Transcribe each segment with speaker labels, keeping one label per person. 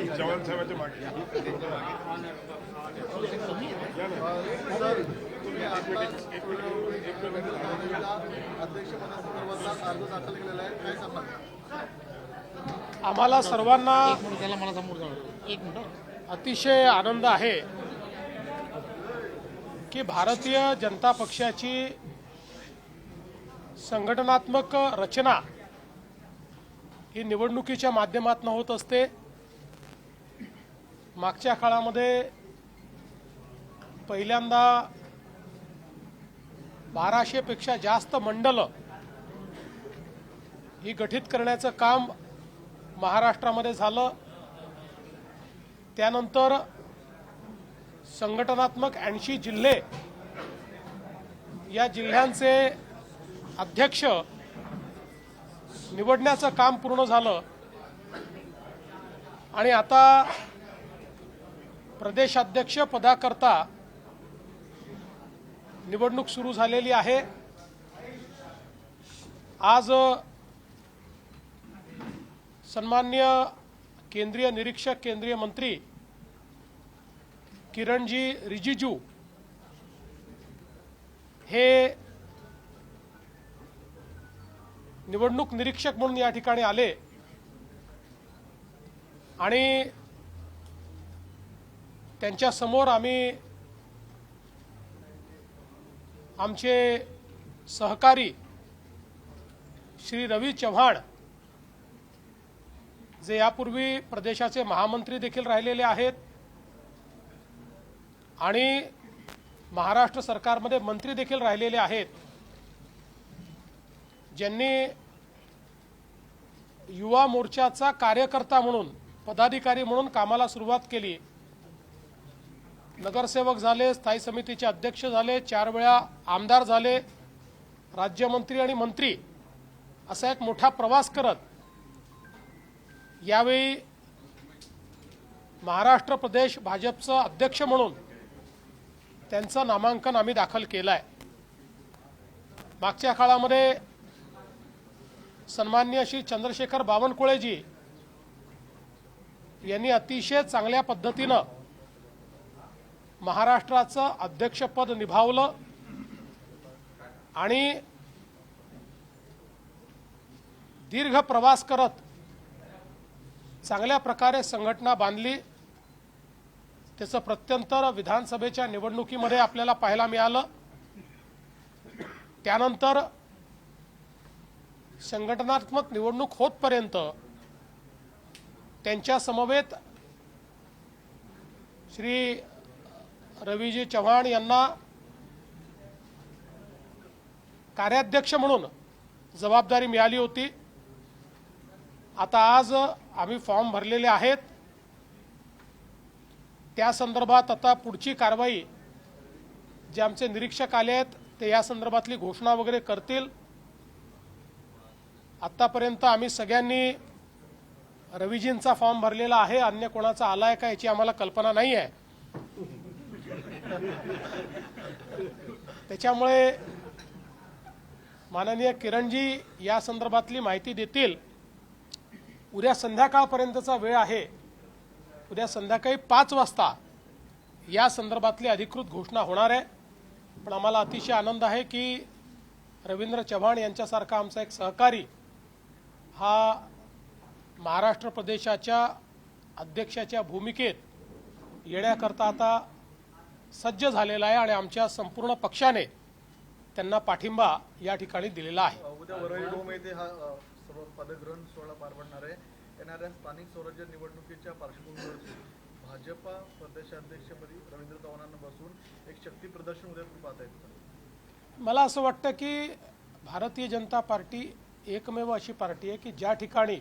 Speaker 1: चव्हाण साहेबांच्या मागे
Speaker 2: आम्हाला सर्वांना अतिशय आनंद आहे की भारतीय जनता पक्षाची संघटनात्मक रचना ही निवडणुकीच्या माध्यमातून होत असते। मागच्या काळामध्ये पहिल्यांदा 1200 पेक्षा जास्त मंडलं ही गठीत करण्याचं काम महाराष्ट्रामध्ये झालं। त्यानंतर संघटनात्मक 80 जिल्हे या जिल्ह्यांचे अध्यक्ष निवडण्याचं काम पूर्ण झालं आणि आता प्रदेशाध्यक्ष पदाकरता निवडणूक सुरू झालेली आहे। आज सन्माननीय केंद्रीय निरीक्षक केंद्रीय मंत्री किरणजी रिजिजू हे निवडणूक निरीक्षक म्हणून या ठिकाणी आले आणि त्यांच्या समोर आम्ही आमचे सहकारी श्री रवी चव्हाण जे यापूर्वी प्रदेशाचे महामंत्री देखील राहिलेले आहेत आणि महाराष्ट्र सरकारमध्ये मंत्री देखील राहिलेले आहेत, ज्यांनी युवा मोर्चाचा कार्यकर्ता म्हणून पदाधिकारी म्हणून कामाला सुरुवात केली। नगरसेवक झाले, स्थायी समितीचे अध्यक्ष झाले, 4 वेळा आमदार झाले, राज्यमंत्री आणि मंत्री असा एक मोठा प्रवास करत यावेळी महाराष्ट्र प्रदेश भाजपचं अध्यक्ष म्हणून त्यांचं नामांकन आम्ही दाखल केलं आहे। मागच्या काळामध्ये सन्माननीय श्री चंद्रशेखर बावनकुळेजी यांनी अतिशय चांगल्या पद्धतीनं महाराष्ट्राचं अध्यक्षपद निभावलं आणि दीर्घ प्रवास करत चांगल्या प्रकारे संघटना बांधली। त्याचं प्रत्यंतर विधानसभेच्या निवडणुकीमध्ये आपल्याला पाहायला मिळालं। त्यानंतर संघटनात्मक निवडणूक होतपर्यंत त्यांच्या समवेत श्री रवीजी चव्हाण यांना कार्याध्यक्ष म्हणून जबाबदारी मिळाली होती। आता आज आम्ही फॉर्म भरलेले आहेत, त्या संदर्भात आता पुढची कारवाई जे आमचे निरीक्षक आले आहेत ते या संदर्भातली घोषणा वगैरे करतील। आतापर्यंत आम्ही सगळ्यांनी रवीजींचा फॉर्म भरलेला आहे, अन्य कोणाचा आलाय का याची आम्हाला कल्पना नाही आहे। त्याच्यामुळे माननीय किरणजी या संदर्भातली माहिती देतील। उद्या संध्याकाळपर्यंतचा वेळ आहे, उद्या संध्याकाळी 5 वाजता या संदर्भातली अधिकृत घोषणा होणार आहे। पण आम्हाला अतिशय आनंद आहे की रवींद्र चव्हाण यांच्यासारखा आमचा एक सहकारी हा महाराष्ट्र प्रदेशाच्या अध्यक्षाच्या भूमिकेत येण्याकरता आता सज्ज झालेला आहे आणि आमच्या संपूर्ण पक्षाने त्यांना पाठिंबा या ठिकाणी दिलेला आहे।
Speaker 3: उद्या वरळी डोम येथे हा सर्व पदग्रहण सोहळा पार पडणार आहे। येणाऱ्या स्थानिक स्वराज्य निवडणुकीच्या पार्श्वभूमीवर भाजपा प्रदेशाध्यक्षपदी रवींद्र चव्हाणांना बसून एक शक्ती प्रदर्शन उद्या पाहता येतं।
Speaker 2: मला असं वाटतं की भारतीय जनता पार्टी एकमेव अशी पार्टी आहे की ज्या ठिकाणी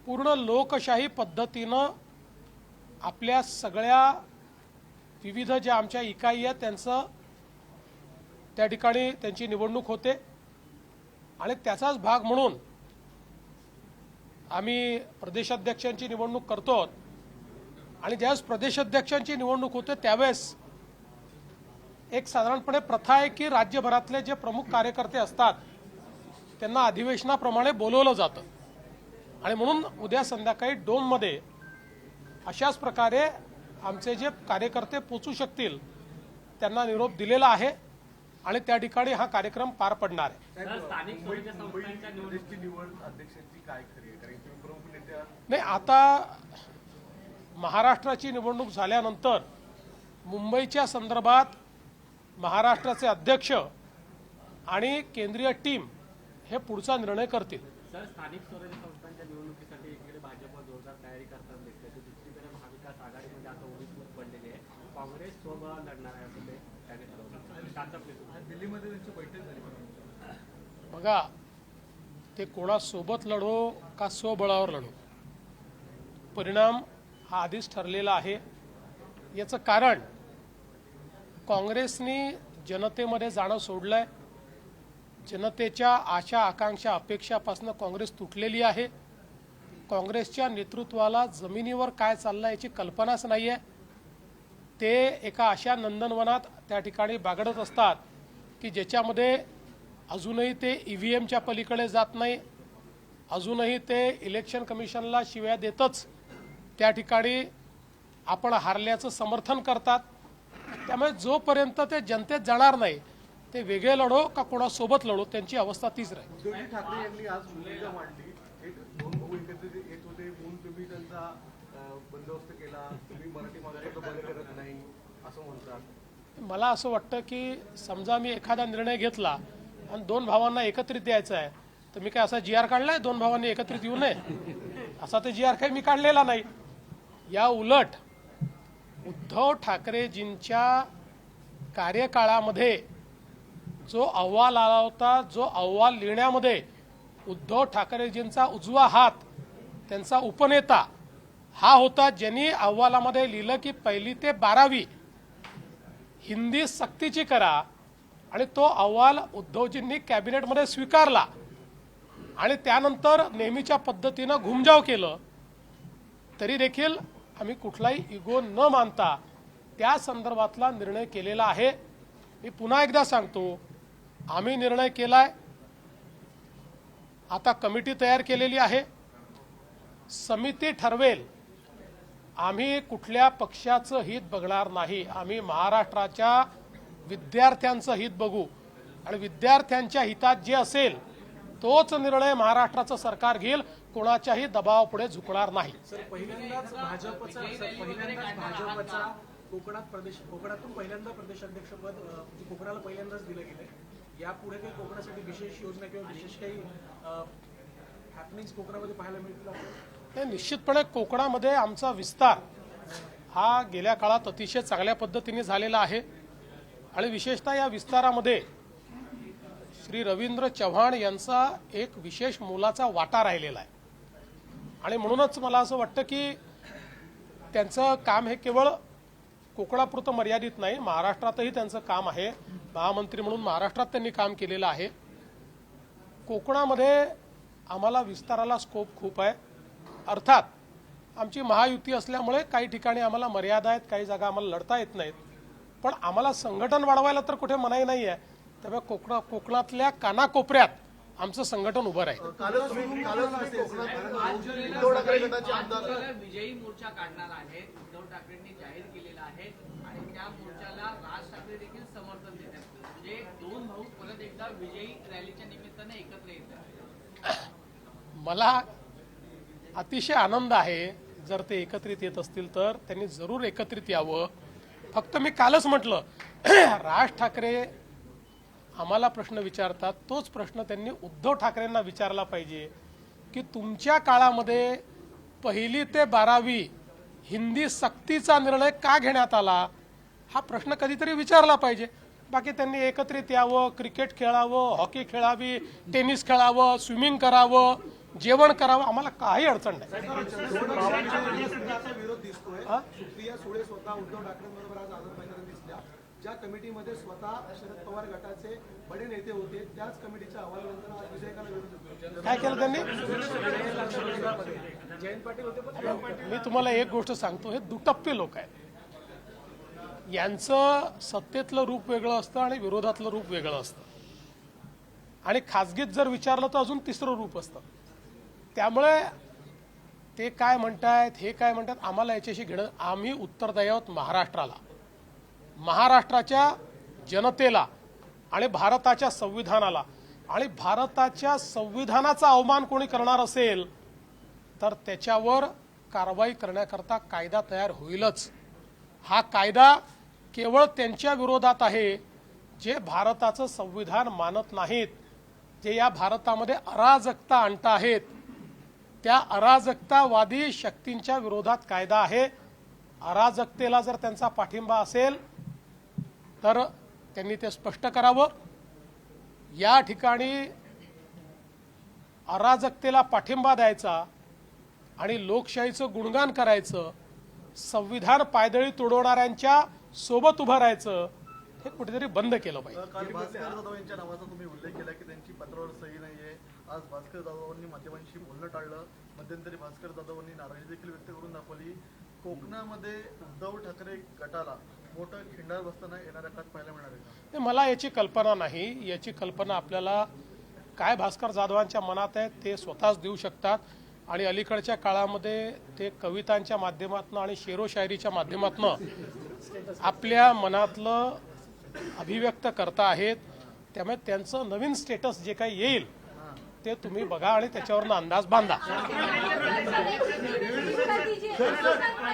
Speaker 2: पूर्ण लोकशाही पद्धतीनं आपल्या सगळ्या विविध ज्या आमच्या इकाई आहेत त्यांचं त्या ठिकाणी त्यांची निवडणूक होते आणि त्याचाच भाग म्हणून आम्ही प्रदेशाध्यक्षांची निवडणूक करतो आणि ज्यावेळेस प्रदेशाध्यक्षांची निवडणूक होते त्यावेळेस एक साधारणपणे प्रथा आहे की राज्यभरातले जे प्रमुख कार्यकर्ते असतात त्यांना अधिवेशनाप्रमाणे बोलवलं जातं आणि म्हणून उद्या संध्याकाळी डोममध्ये अशाच प्रकारे आमचे जे कार्यकर्ते पोचू शकतील त्यांना निरोप दिलेला आहे आणि त्या ठिकाणी हा कार्यक्रम पार पडणार आहे.
Speaker 1: स्थानिक स्वराज्य संस्थांच्या
Speaker 3: प्रदेशची निवड अध्यक्षांची काय खरी आहे? कारण तुम्ही प्रमुख नेत्या
Speaker 2: नाही, आता महाराष्ट्राची निवडणूक झाल्यानंतर मुंबईच्या संदर्भात महाराष्ट्राचे अध्यक्ष आणि केंद्रीय टीम हे पुढचा निर्णय करतील.
Speaker 1: सर, स्थानिक स्वराज्य संस्थांच्या निवडणुकीसाठी एकीकडे भाजप जोरदार तयारी करताना दिसते, तर दुसरीकडे महाविकास आघाडीमध्ये आता उडीद पडलेली आहे. काँग्रेस स्वबळ लढणार आहे असं ते त्याने ठरवलं. शासक
Speaker 3: दिल्लीमध्ये त्यांची बैठक झाली.
Speaker 2: बघा, ते कोणासोबत लढो का स्वबळावर लढो, परिणाम हा आधीच ठरलेला आहे. याचं कारण काँग्रेसनी जनतेमध्ये जाणं सोडलंय. जनतेच्या आशा आकांक्षा अपेक्षापासून काँग्रेस तुटलेली आहे. काँग्रेसच्या नेतृत्वाला जमिनीवर काय चाललं याची कल्पनाच नाही आहे. ते एका अशा नंदनवनात त्या ठिकाणी बागडत असतात की ज्याच्यामध्ये अजूनही ते EVMच्या पलीकडे जात नाही, अजूनही ते इलेक्शन कमिशनला शिव्या देतच त्या ठिकाणी आपण हारल्याचं समर्थन करतात. त्यामुळे जोपर्यंत ते जनतेत जाणार नाही ते वेगळे लढो का कोणासोबत लढो त्यांची अवस्था तीच राहील.
Speaker 3: उद्धवजी ठाकरे यांनी आज भूमिका मांडली. एक दोन भाऊ एकत्रित येत होते म्हणून तुम्ही त्यांचा बंदोबस्त केला, तुम्ही मराठी माणसाचं बंद करत नाही असं म्हणतात.
Speaker 2: मला असं वाटतं की समजा मी एखादा निर्णय घेतला आणि दोन भावांना एकत्रित द्यायचा आहे तर मी काय असा GR काढलाय दोन भावांनी एकत्रित येऊ नये असा ते GR काही मी काढलेला नाही. या उलट उद्धव ठाकरेजींच्या कार्यकाळामध्ये जो अहवाल आला होता, जो अहवाल लिहिण्यामध्ये उद्धव ठाकरेजींचा उजवा हात, त्यांचा उपनेता हा होता, ज्यांनी अहवालामध्ये लिहिलं की 1ली ते 12वी हिंदी सक्तीची करा. आणि तो अहवाल उद्धवजींनी कॅबिनेटमध्ये स्वीकारला आणि त्यानंतर नेहमीच्या पद्धतीनं घुमजाव केलं. तरी देखील आम्ही कुठलाही इगो न मानता त्या संदर्भातला निर्णय केलेला आहे. मी पुन्हा एकदा सांगतो, आम्ही निर्णय केलाय. आता कमिटी तयार केलेली आहे, समिती ठरवेल. आम्ही कुठल्या पक्षाचं हित बघणार नाही, आम्ही महाराष्ट्राच्या विद्यार्थ्यांचं हित बघू आणि विद्यार्थ्यांच्या हितात जे असेल तोच निर्णय महाराष्ट्राचं सरकार घेईल. कोणाच्याही दबावापुढे झुकणार नाही.
Speaker 4: सर, पहिल्यांदाच भाजपचा कोकणातून पहिल्यांदा प्रदेशाध्यक्षपद कोकणाला पहिल्यांदाच दिलं गेलंय. यापुढे काही कोकणासाठी विशेष योजना किंवा विशेष काही हॅपनिंग्स कोकणामध्ये पाहायला मिळतील आपल्याला?
Speaker 2: निश्चितपणे कोकणामध्ये आमचा विस्तार हा गेल्या काळात अतिशय चांगल्या पद्धतीने झालेला आहे आणि विशेषतः या विस्तारामध्ये श्री रवींद्र चव्हाण यांचा एक विशेष मोलाचा वाटा राहिलेला आहे. आणि म्हणूनच मला असं वाटतं की त्यांचं काम हे केवळ कोकणापुरतं मर्यादित नाही, महाराष्ट्रातही त्यांचं काम आहे. महामंत्री म्हणून महाराष्ट्रात त्यांनी काम केलेलं आहे. कोकणामध्ये आम्हाला विस्ताराला स्कोप खूप आहे. अर्थात आमची महायुती असल्यामुळे काही ठिकाणी आम्हाला मर्यादा आहेत, काही जागा आम्हाला लढता येत नाहीत, पण आम्हाला संघटन वाढवायला तर कुठे मनाई नाही आहे. त्यामुळे कोकणातल्या कानाकोपऱ्यात आमचं संघटन उभं राहील.
Speaker 5: विजयी मोर्चा काढणार आहेत, उद्धव ठाकरेंनी जाहीर केलेला आहे आणि त्या मोर्चाला राज ठाकरे देखील समर्थन देत आहेत. म्हणजे दोन भाऊ परत एकदा विजयी रॅलीच्या निमित्ताने एकत्र येत आहेत.
Speaker 2: मला अतिशय आनंद आहे जर ते एकत्रित येत असतील तर त्यांनी जरूर एकत्रित यावं. फक्त मी कालच म्हटलं, राज ठाकरे आम्हाला प्रश्न विचारतात, तोच प्रश्न त्यांनी उद्धव ठाकरेंना विचारला पाहिजे की तुमच्या काळामध्ये 1ली ते 12वी हिंदी सक्तीचा निर्णय का घेण्यात आला, हा प्रश्न कधीतरी विचारला पाहिजे. बाकी त्यांनी एकत्रित यावं, क्रिकेट खेळावं, हॉकी खेळावी, टेनिस खेळावं, स्विमिंग करावं, जेवण करावं, आम्हाला काही अडचण नाही.
Speaker 4: विरोध दिसतोय. सुप्रिया सुळे स्वतः उद्धव ठाकरेंबरोबर आज आझाद मैदानात दिसल्या. ज्या कमिटीमध्ये स्वतः शरद पवार गटाचे बडे नेते होते त्याच कमिटीच्या अहवालानंतर आज विधेयकाला विरोध
Speaker 2: काय केलं त्यांनी?
Speaker 4: जयंत पाटील होते. पण
Speaker 2: मी तुम्हाला एक गोष्ट सांगतो, हे दुटप्पे लोक आहेत. यांचं सत्तेतलं रूप वेगळं असतं आणि विरोधातलं रूप वेगळं असतं आणि खासगीत जर विचारलं तर अजून तिसरं रूप असतं. त्यामुळे ते काय म्हणतायत, हे काय म्हणतात, आम्हाला याच्याशी घेणं. आम्ही उत्तरदायी आहोत महाराष्ट्राला, महाराष्ट्राच्या जनतेला आणि भारताच्या संविधानाला. आणि भारताच्या संविधानाचा अवमान कोणी करणार असेल तर त्याच्यावर कारवाई करण्याकरता कायदा तयार होईलच. हा कायदा केवळ त्यांच्या विरोधात आहे जे भारताचं संविधान मानत नाहीत, जे या भारतामध्ये अराजकता आणत आहेत. त्या अराजकतावादी शक्तींच्या विरोधात कायदा आहे. अराजकतेला जर त्यांचा पाठिंबा असेल तर त्यांनी ते स्पष्ट करावं. या ठिकाणी अराजकतेला पाठिंबा द्यायचा आणि लोकशाहीचं गुणगान करायचं, संविधान पायदळी तुडवणाऱ्यांच्या सोबत उभं राहायचं, हे कुठेतरी बंद केलं पाहिजे.
Speaker 3: काल भास्कर जाधव यांच्या नावाचा तुम्ही उल्लेख केला की त्यांची पत्रावर सही नाहीये. आज भास्कर जाधवांनी माध्यमांशी बोलणं टाळलं. मध्यंतरी भास्कर जाधवांनी नाराजी देखील व्यक्त करून दाखवली. कोकणामध्ये उद्धव ठाकरे गटाला मोठं खिंडार बसताना येणाऱ्या काळात पाहायला मिळणार आहे का?
Speaker 2: ते मला याची कल्पना नाही. याची कल्पना आपल्याला काय भास्कर जाधवांच्या मनात आहे ते स्वतःच देऊ शकतात. आणि अलीकडच्या काळामध्ये ते कवितांच्या माध्यमातून आणि शेरोशायरीच्या माध्यमातून आपल्या मनातलं अभिव्यक्त करता आहेत. त्यामुळे त्यांचं नवीन स्टेटस जे काही येईल ते तुम्ही बघा आणि त्याच्यावरनं अंदाज बांधा.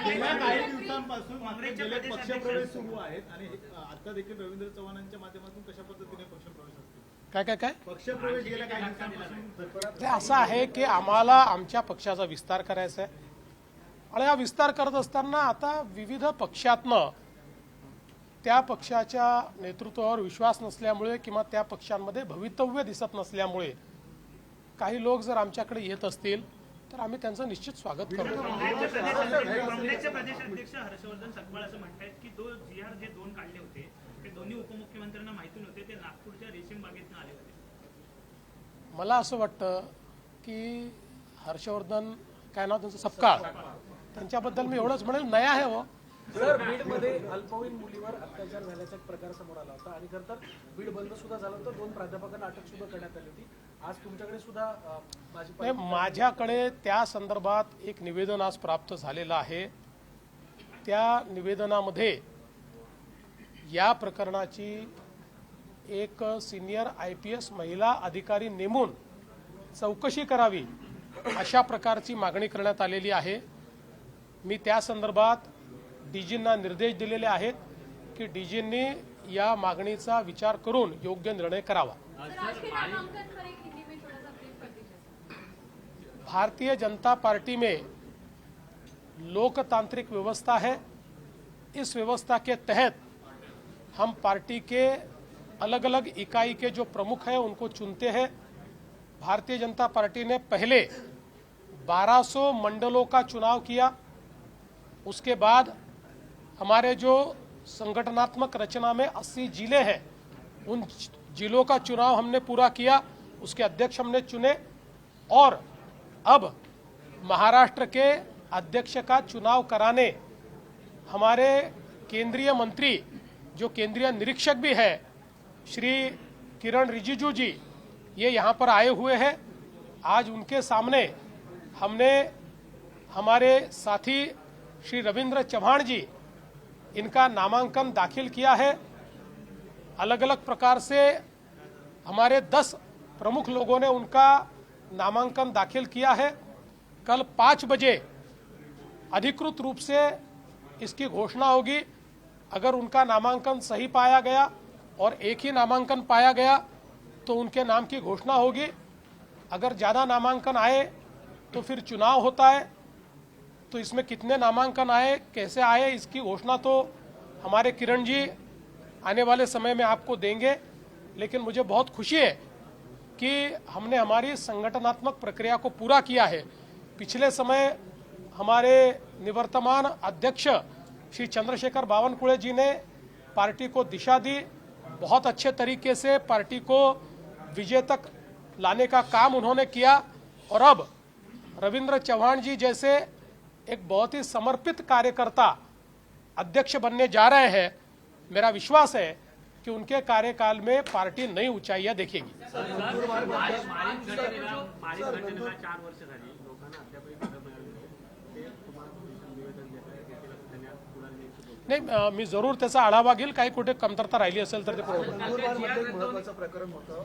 Speaker 6: गेल्या काही दिवसांपासून मात्र गेले पक्षप्रवेश सुरू आहेत आणि आता देखील रवींद्र चव्हाणांच्या माध्यमातून कशा पद्धतीने पक्षप्रवेश असतील?
Speaker 2: काय काय काय
Speaker 6: पक्षप्रवेश गेल्या काही दिवसांपासून
Speaker 2: ते असं आहे की आम्हाला आमच्या पक्षाचा विस्तार करायचा आहे. आणि हा विस्तार करत असताना आता विविध पक्षातनं त्या पक्षाच्या नेतृत्वावर विश्वास नसल्यामुळे किंवा त्या पक्षांमध्ये भवितव्य दिसत नसल्यामुळे काही लोक जर आमच्याकडे येत असतील तर आम्ही त्यांचं निश्चित स्वागत करतो.
Speaker 7: काँग्रेसचे प्रदेशाध्यक्ष हर्षवर्धन सकपाळ असं म्हणतात की जी.आर जे 2 काढले होते ते दोन्ही उपमुख्यमंत्र्यांना माहिती नव्हते, ते नागपूरच्या रेशीम बागेतून आले होते.
Speaker 2: मला असं वाटतं की हर्षवर्धन काय नाव त्यांचं सपकाळ, त्यांच्याबद्दल मी एवढंच म्हणेल नया आहे हो.
Speaker 4: सर, बीडमध्ये अल्पवयीन मुलीवर अत्याचार झाल्याचा एक प्रकार समोर आला होता आणि खरं तर बीड बंद सुद्धा झालं होतं. 2 प्राध्यापकांना अटक सुद्धा करण्यात आली होती. आज तुमच्याकडे सुद्धा
Speaker 2: नाही, माझ्याकडे त्या संदर्भात एक निवेदन आज प्राप्त झालेलं आहे. त्या निवेदनामध्ये या प्रकरणाची एक सिनियर IPS महिला अधिकारी नेमून चौकशी करावी अशा प्रकारची मागणी करण्यात आलेली आहे. मी त्या संदर्भात DGंना निर्देश दिलेले आहेत की DGंनी या मागणीचा विचार करून योग्य निर्णय करावा. भारतीय जनता पार्टी में लोकतांत्रिक व्यवस्था है. इस व्यवस्था के तहत हम पार्टी के अलग अलग इकाई के जो प्रमुख हैं उनको चुनते हैं. भारतीय जनता पार्टी ने पहले 1200 मंडलों का चुनाव किया. उसके बाद हमारे जो संगठनात्मक रचना में 80 जिले हैं उन जिलों का चुनाव हमने पूरा किया. उसके अध्यक्ष हमने चुने और अब महाराष्ट्र के अध्यक्ष का चुनाव कराने हमारे केंद्रीय मंत्री जो केंद्रीय निरीक्षक भी है श्री किरण रिजिजू जी ये यहाँ पर आए हुए हैं. आज उनके सामने हमने हमारे साथी श्री रविंद्र चव्हाण जी इनका नामांकन दाखिल किया है. अलग अलग प्रकार से हमारे 10 प्रमुख लोगों ने उनका नामांकन दाखिल किया है. कल 5 बजे अधिकृत रूप से इसकी घोषणा होगी. अगर उनका नामांकन सही पाया गया और एक ही नामांकन पाया गया तो उनके नाम की घोषणा होगी. अगर ज़्यादा नामांकन आए तो फिर चुनाव होता है. तो इसमें कितने नामांकन आए, कैसे आए, इसकी घोषणा तो हमारे किरण जी आने वाले समय में आपको देंगे. लेकिन मुझे बहुत खुशी है कि हमने हमारी संगठनात्मक प्रक्रिया को पूरा किया है. पिछले समय हमारे निवर्तमान अध्यक्ष श्री चंद्रशेखर बावनकुळे जी ने पार्टी को दिशा दी. बहुत अच्छे तरीके से पार्टी को विजय तक लाने का काम उन्होंने किया. और अब रविंद्र चव्हाण जी जैसे एक बहुत ही समर्पित कार्यकर्ता अध्यक्ष बनने जा रहे हैं. मेरा विश्वास है कि उनके कार्यकाल में पार्टी नई ऊंचाइयां देखेगी.
Speaker 1: मारीत घटनेला 4 वर्ष झाली, लोकांना अद्यापही पदं मिळाली नाही.
Speaker 2: नाही, मी जरूर त्याचा आढावा घेईल. काही कुठे कमतरता राहिली असेल तर ते पूर्ण करेन.
Speaker 3: नंदुरबारमध्ये एक महत्त्वाचं प्रकरण होतं.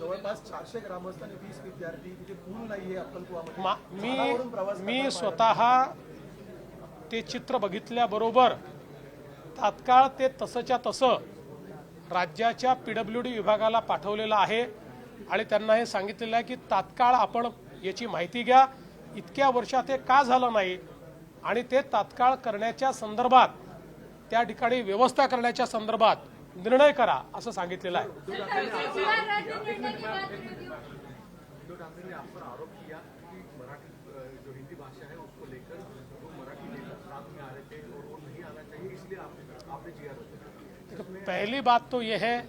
Speaker 3: जवळपास 400 ग्रामस्थ आणि 20 विद्यार्थी तिथे पूल नाहीये अक्कलकुवामध्ये.
Speaker 2: मी स्वतः ते चित्र बघितल्याबरोबर तात्काळ ते तसंच्या तसं राज्याच्या PWD विभागाला पाठवलेलं आहे आणि त्यांना हे सांगितलेलं आहे की तात्काळ आपण याची माहिती घ्या, इतक्या वर्षात हे का झालं नाही आणि ते तात्काळ करण्याच्या संदर्भात, त्या ठिकाणी व्यवस्था करण्याच्या संदर्भात निर्णय करा असं सांगितलेलं आहे.
Speaker 3: उद्धव ठाकरे ने आप पर आरोप किया कि मराठी जो हिंदी भाषा है उसको लेकर वो मराठी लेकर साथ में आ रहे थे और वो नहीं आना चाहिए, इसलिए आपने GR रद्द किया.
Speaker 2: पहली बात तो यह है,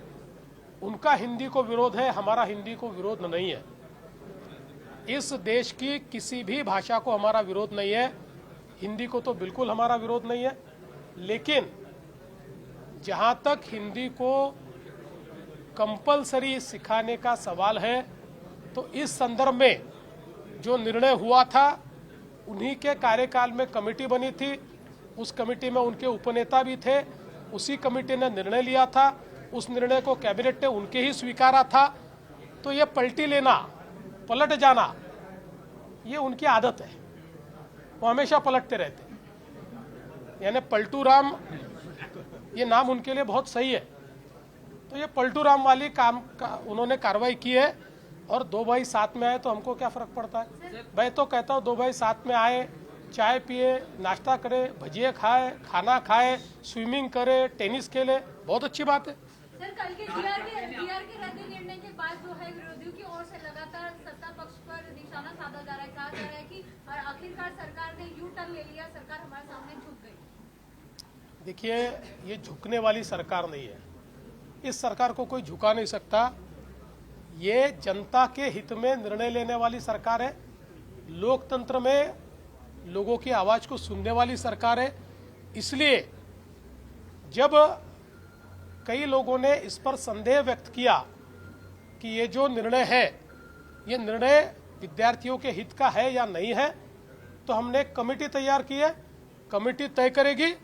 Speaker 2: उनका हिंदी को विरोध है, हमारा हिंदी को विरोध नहीं है. इस देश की किसी भी भाषा को हमारा विरोध नहीं है, हिंदी को तो बिल्कुल हमारा विरोध नहीं है. लेकिन जहां तक हिंदी को कंपलसरी सिखाने का सवाल है, तो इस संदर्भ में जो निर्णय हुआ था, उन्हीं के कार्यकाल में कमेटी बनी थी, उस कमेटी में उनके उपनेता भी थे, उसी कमेटी ने निर्णय लिया था, उस निर्णय को कैबिनेट ने उनके ही स्वीकारा था. तो ये पलटी लेना, पलट जाना, ये उनकी आदत है, वो हमेशा पलटते रहते हैं. यानी पलटू राम, ये नाम उनके लिए बहुत सही है. तो ये पलटू राम वाली काम का उन्होंने कार्रवाई की है. और दो भाई साथ में आए तो हमको क्या फर्क पड़ता है. मैं तो कहता हूँ दो भाई साथ में आए, चाय पिए, नाश्ता करे, भजिए खाए, खाना खाए, स्विमिंग करे, टेनिस खेले, बहुत अच्छी बात है.
Speaker 8: सर, कल के जीआर के रद्द निर्णय के बाद जो है विरोधियों की ओर से लगातार सत्ता पक्ष पर निशाना साधा जा रहा है. कहा जा रहा है कि आखिरकार सरकार ने यू टर्न ले लिया, सरकार हमारे सामने झुक गई.
Speaker 2: देखिए, ये झुकने वाली सरकार नहीं है. इस सरकार को कोई झुका नहीं सकता. ये जनता के हित में निर्णय लेने वाली सरकार है, लोकतंत्र में लोगों की आवाज को सुनने वाली सरकार है. इसलिए जब कई लोगों ने इस पर संदेह व्यक्त किया कि ये जो निर्णय है, ये निर्णय विद्यार्थियों के हित का है या नहीं है, तो हमने एक कमेटी तैयार की है. कमेटी तय करेगी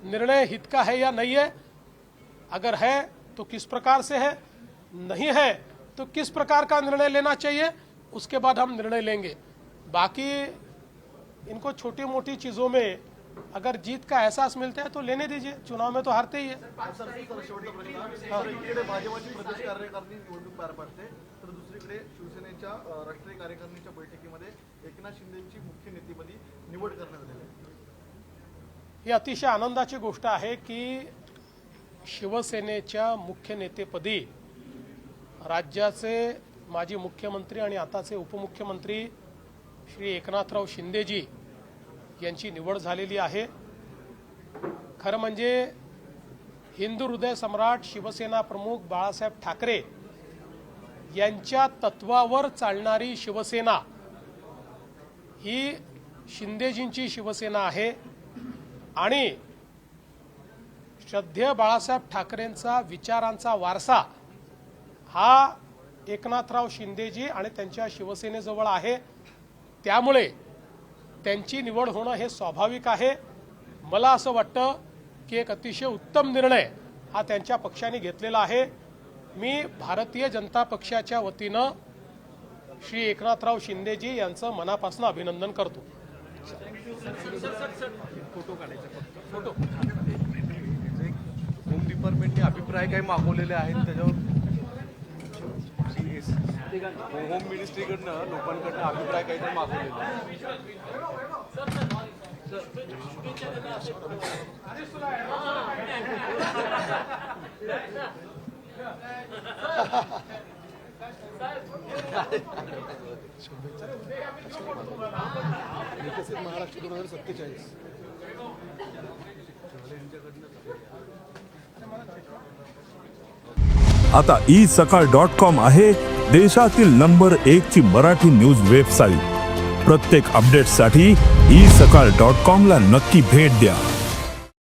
Speaker 2: निर्णय हित का है या नहीं है. अगर है तो किस प्रकार से है, नहीं है तो किस प्रकार का निर्णय लेना चाहिए, उसके बाद हम निर्णय लेंगे. बाकी इनको छोटी मोटी चीज़ों में अगर जीत का एहसास मिलता है तो लेने दीजिए, चुनाव में तो हारते ही है.
Speaker 3: एकीकडे भाजपची प्रदेश कार्यकारिणी निवडणूक पार पडते, तर दुसरीकडे शिवसेनेच्या राष्ट्रीय कार्यकारिणीच्या बैठकीमध्ये एकनाथ शिंदेची मुख्य नेतेपदी निवड करण्यात आली आहे.
Speaker 2: ही अतिशय आनंदाची गोष्ट आहे की शिवसेनेच्या मुख्य नेतेपदी राज्याचे माजी मुख्यमंत्री आणि आताचे उपमुख्यमंत्री श्री एकनाथराव शिंदेजी यांची निवड झालेली आहे. खरं म्हणजे हिंदू हृदय सम्राट शिवसेना प्रमुख बाळासाहेब ठाकरे यांच्या तत्वावर चालणारी शिवसेना ही शिंदेजींची शिवसेना आहे आणि श्रद्धेय बाळासाहेब ठाकरेंचा विचारांचा वारसा हा एकनाथराव शिंदेजी आणि त्यांच्या शिवसेनेजवळ आहे. त्यामुळे त्यांची निवड होणं हे स्वाभाविक आहे. मला असं वाटतं की एक अतिशय उत्तम निर्णय हा त्यांच्या पक्षाने घेतलेला आहे. मी भारतीय जनता पक्षाच्या वतीनं श्री एकनाथराव शिंदेजी यांचं मनापासून अभिनंदन करतो.
Speaker 3: फोटो होम डिपार्टमेंटने अभिप्राय काही मागवलेले आहेत, त्याच्यावर होम मिनिस्ट्रीकडनं लोकांकडनं अभिप्राय काहीतरी मागवलेले महाराष्ट्र 2047.
Speaker 9: आता isakal.com आहे देशातील नंबर 1 ची मराठी न्यूज वेबसाईट. प्रत्येक अपडेटसाठी isakal.com ला नक्की भेट द्या.